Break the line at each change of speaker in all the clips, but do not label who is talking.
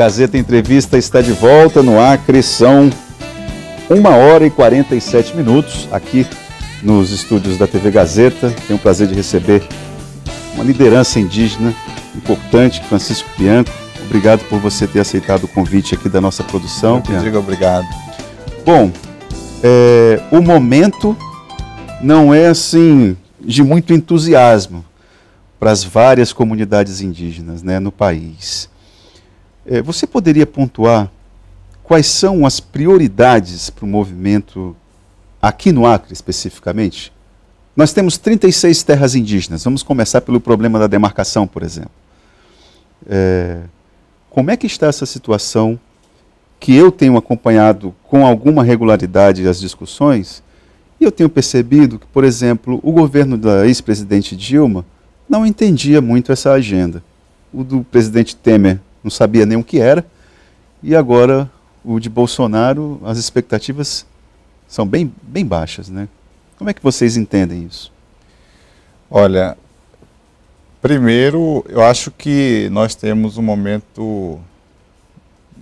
Gazeta Entrevista está de volta no Acre, são 1h47 aqui nos estúdios da TV Gazeta. Tenho o prazer de receber uma liderança indígena importante, Francisco Bianco. Obrigado por você ter aceitado o convite aqui da nossa produção.
Eu que digo obrigado.
Bom, o momento não é assim de muito entusiasmo para as várias comunidades indígenas, né, no país. Você poderia pontuar quais são as prioridades para o movimento aqui no Acre, especificamente? Nós temos 36 terras indígenas. Vamos começar pelo problema da demarcação, por exemplo. Como é que está essa situação que eu tenho acompanhado com alguma regularidade as discussões, e eu tenho percebido que, por exemplo, o governo da ex-presidente Dilma não entendia muito essa agenda. O do presidente Temer não sabia nem o que era, e agora o de Bolsonaro, as expectativas são bem baixas, né? Como é que vocês entendem isso?
Olha, primeiro, eu acho que nós temos um momento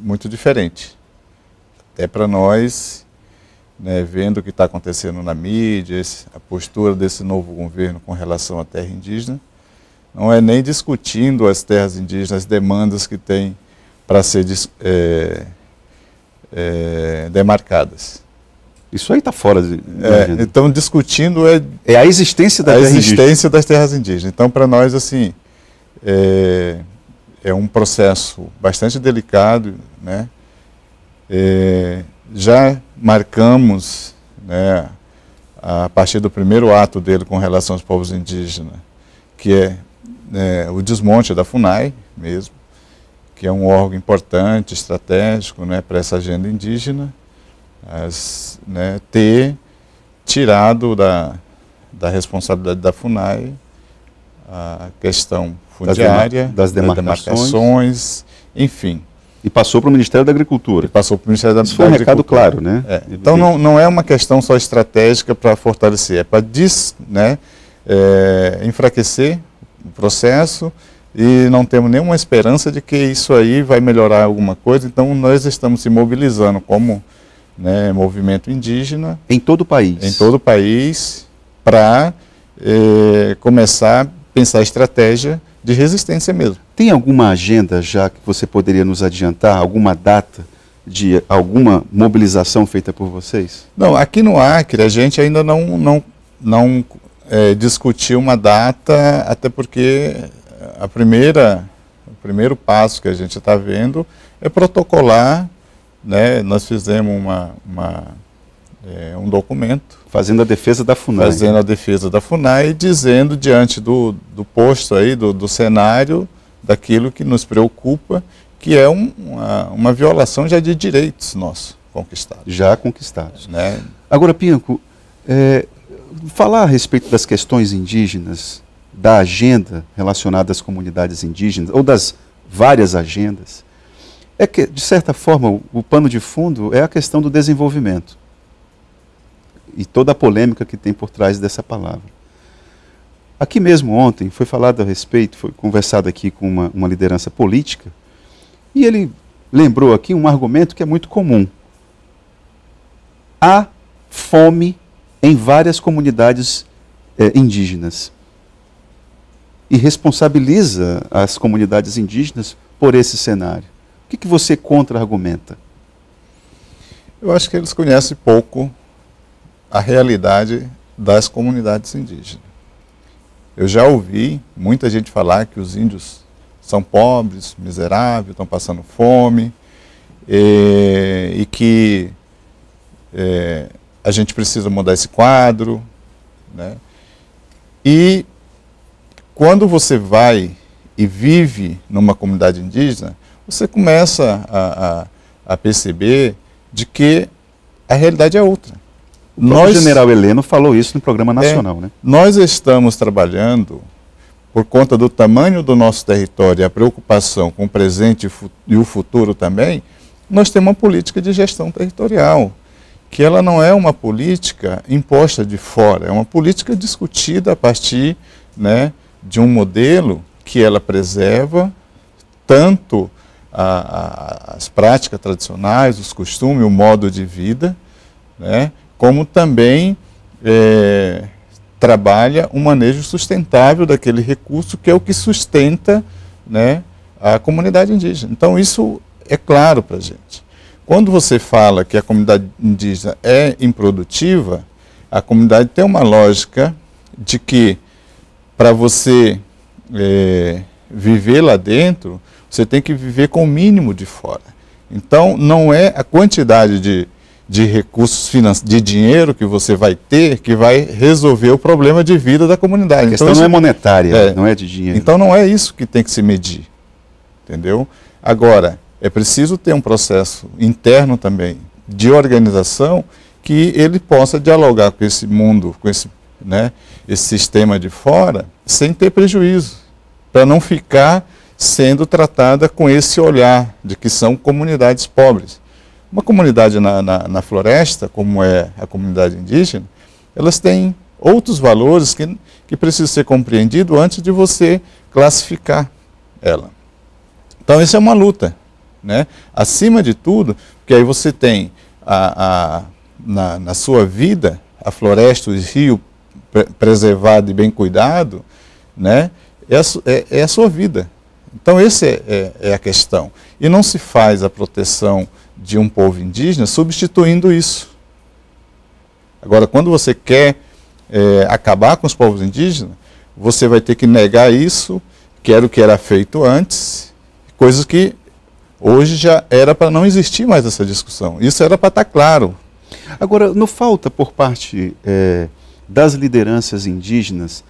muito diferente. Até para nós, né, vendo o que está acontecendo na mídia, a postura desse novo governo com relação à terra indígena, não é nem discutindo as terras indígenas, as demandas que têm para ser demarcadas.
Isso aí está fora de
então, discutindo
é a existência da terra
indígena. Das terras indígenas. Então, para nós, assim, é um processo bastante delicado, né? Já marcamos, né, a partir do primeiro ato dele com relação aos povos indígenas, que é o desmonte da FUNAI mesmo, que é um órgão importante, estratégico, né, para essa agenda indígena, ter tirado da responsabilidade da FUNAI a questão fundiária,
das demarcações,
enfim.
E passou para o Ministério da Agricultura.
Isso
foi um recado claro, né?
Então não é uma questão só estratégica para fortalecer, é para enfraquecer o processo, e não temos nenhuma esperança de que isso aí vai melhorar alguma coisa. Então nós estamos se mobilizando como, né, movimento indígena.
Em todo o país?
Em todo o país, para começar a pensar estratégia de resistência mesmo.
Tem alguma agenda já que você poderia nos adiantar, alguma data de alguma mobilização feita por vocês?
Não, aqui no Acre a gente ainda não discutiu uma data, até porque o primeiro passo que a gente está vendo é protocolar, né? Nós fizemos um documento.
Fazendo a defesa da FUNAI.
Fazendo a defesa da FUNAI, dizendo diante do posto aí, do cenário, daquilo que nos preocupa, que é uma violação já de direitos nossos conquistados.
Já conquistados.
Né?
Agora, Bianco, falar a respeito das questões indígenas, da agenda relacionada às comunidades indígenas, ou das várias agendas, é que, de certa forma, o pano de fundo é a questão do desenvolvimento. E toda a polêmica que tem por trás dessa palavra. Aqui mesmo ontem foi falado a respeito, foi conversado aqui com uma liderança política, e ele lembrou aqui um argumento que é muito comum. Há fome em várias comunidades indígenas. E responsabiliza as comunidades indígenas por esse cenário. O que você contra-argumenta?
Eu acho que eles conhecem pouco a realidade das comunidades indígenas. Eu já ouvi muita gente falar que os índios são pobres, miseráveis, estão passando fome, e que a gente precisa mudar esse quadro, né? E quando você vai e vive numa comunidade indígena, você começa a perceber de que a realidade é outra.
O general Heleno falou isso no programa nacional, né?
Nós estamos trabalhando, por conta do tamanho do nosso território e a preocupação com o presente e o futuro também, nós temos uma política de gestão territorial, que ela não é uma política imposta de fora, é uma política discutida a partir, né, de um modelo que ela preserva tanto as práticas tradicionais, os costumes, o modo de vida, né? Como também trabalha um manejo sustentável daquele recurso, que é o que sustenta, né, a comunidade indígena. Então isso é claro para a gente. Quando você fala que a comunidade indígena é improdutiva, a comunidade tem uma lógica de que para você viver lá dentro, você tem que viver com o mínimo de fora. Então não é a quantidade de recursos financeiros, de dinheiro que você vai ter, que vai resolver o problema de vida da comunidade.
A questão então, não é monetária, não é de dinheiro.
Então não é isso que tem que se medir, entendeu? Agora, é preciso ter um processo interno também de organização que ele possa dialogar com esse mundo, com esse, né, esse sistema de fora, sem ter prejuízo, para não ficar sendo tratada com esse olhar de que são comunidades pobres. Uma comunidade na floresta, como é a comunidade indígena, elas têm outros valores que precisam ser compreendidos antes de você classificar ela. Então, isso é uma luta, né? Acima de tudo, porque aí você tem na sua vida a floresta, os rios preservados e bem cuidados, né? É a sua vida. Então, essa é a questão. E não se faz a proteção de um povo indígena substituindo isso. Agora, quando você quer acabar com os povos indígenas, você vai ter que negar isso, que era o que era feito antes, coisas que hoje já era para não existir mais essa discussão. Isso era para estar claro.
Agora, não falta por parte das lideranças indígenas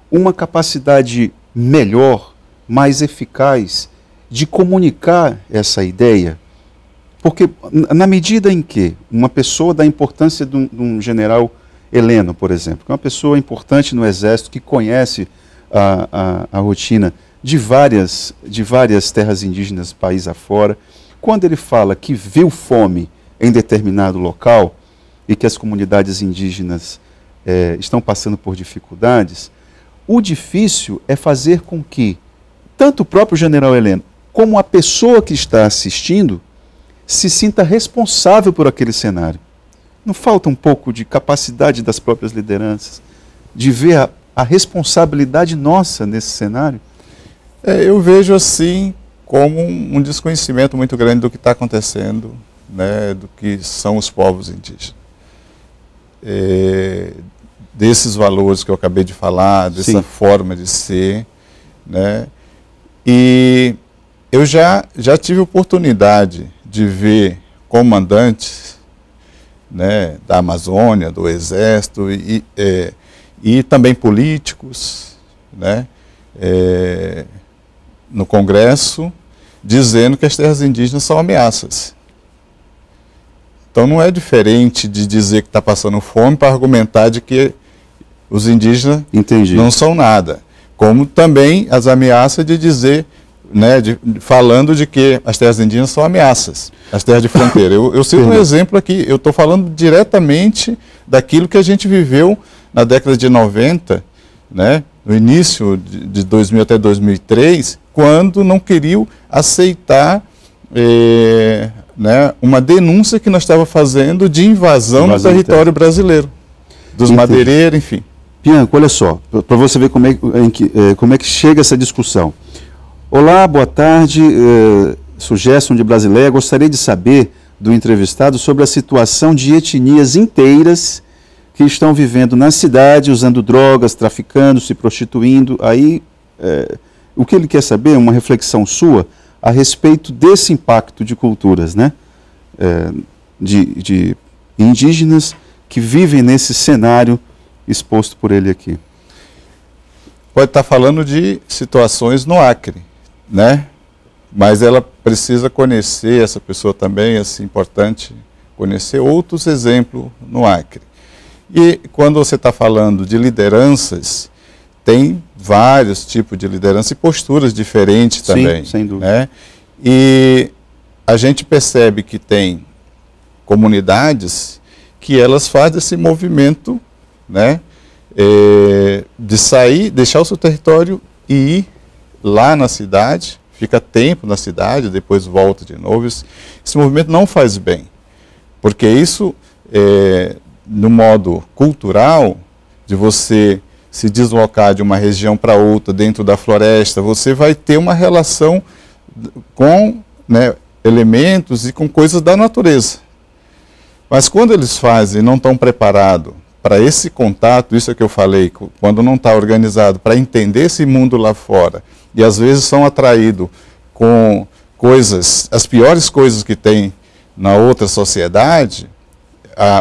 uma capacidade melhor, mais eficaz de comunicar essa ideia? Porque na medida em que uma pessoa da importância de um general Heleno, por exemplo, que é uma pessoa importante no Exército, que conhece a rotina de várias terras indígenas país afora, quando ele fala que viu fome em determinado local e que as comunidades indígenas estão passando por dificuldades, o difícil é fazer com que tanto o próprio general Heleno como a pessoa que está assistindo se sinta responsável por aquele cenário. Não falta um pouco de capacidade das próprias lideranças de ver a responsabilidade nossa nesse cenário?
Eu vejo assim como um desconhecimento muito grande do que está acontecendo, né, do que são os povos indígenas. Desses valores que eu acabei de falar, dessa Sim. forma de ser, né? E eu já tive oportunidade de ver comandantes, né, da Amazônia, do Exército e também políticos, né, no Congresso, dizendo que as terras indígenas são ameaças. Então não é diferente de dizer que está passando fome para argumentar de que os indígenas não são nada. Como também as ameaças de dizer, né, falando de que as terras indígenas são ameaças, as terras de fronteira. Eu cito um exemplo aqui, eu estou falando diretamente daquilo que a gente viveu na década de 90, né, no início de 2000 até 2003, quando não queriam aceitar né, uma denúncia que nós estávamos fazendo de invasão no território brasileiro, dos madeireiros, enfim.
Bianco, olha só, para você ver como é que chega essa discussão. Olá, boa tarde, Sugestão de Brasileia. Gostaria de saber do entrevistado sobre a situação de etnias inteiras que estão vivendo na cidade, usando drogas, traficando, se prostituindo. Aí, o que ele quer saber é uma reflexão sua a respeito desse impacto de culturas, né? De indígenas que vivem nesse cenário exposto por ele aqui.
Pode estar falando de situações no Acre, né? Mas ela precisa conhecer, essa pessoa também, é assim, importante conhecer outros exemplos no Acre. E quando você está falando de lideranças, tem vários tipos de liderança e posturas diferentes também.
Sim, sem dúvida.
Né? E a gente percebe que tem comunidades que elas fazem esse movimento, né, de sair, deixar o seu território e ir lá na cidade, fica tempo na cidade, depois volta de novo. Esse movimento não faz bem, porque isso, no modo cultural, de você se deslocar de uma região para outra dentro da floresta, você vai ter uma relação com, né, elementos e com coisas da natureza. Mas quando eles fazem e não estão preparados para esse contato, isso é que eu falei, quando não está organizado para entender esse mundo lá fora, e às vezes são atraídos com coisas, as piores coisas que tem na outra sociedade,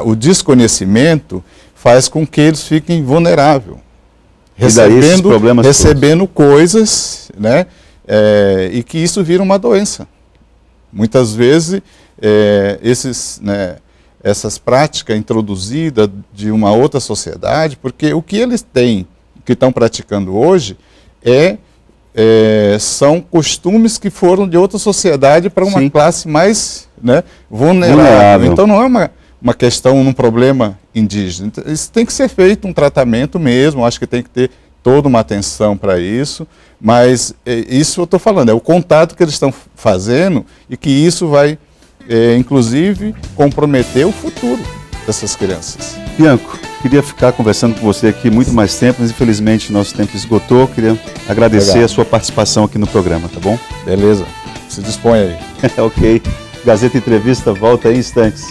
o desconhecimento faz com que eles fiquem vulneráveis, recebendo coisas, né, e que isso vira uma doença. Muitas vezes, essas práticas introduzidas de uma outra sociedade, porque o que eles têm, que estão praticando hoje, são costumes que foram de outra sociedade para uma classe mais, né, vulnerável. Então não é uma questão, um problema indígena. Isso tem que ser feito um tratamento mesmo, acho que tem que ter toda uma atenção para isso, mas isso eu estou falando, é o contato que eles estão fazendo e que isso vai, inclusive, comprometer o futuro dessas crianças.
Bianco, queria ficar conversando com você aqui muito mais tempo, mas infelizmente nosso tempo esgotou. Queria agradecer a sua participação aqui no programa, tá bom?
Beleza, se dispõe aí.
Ok. Gazeta Entrevista volta em instantes.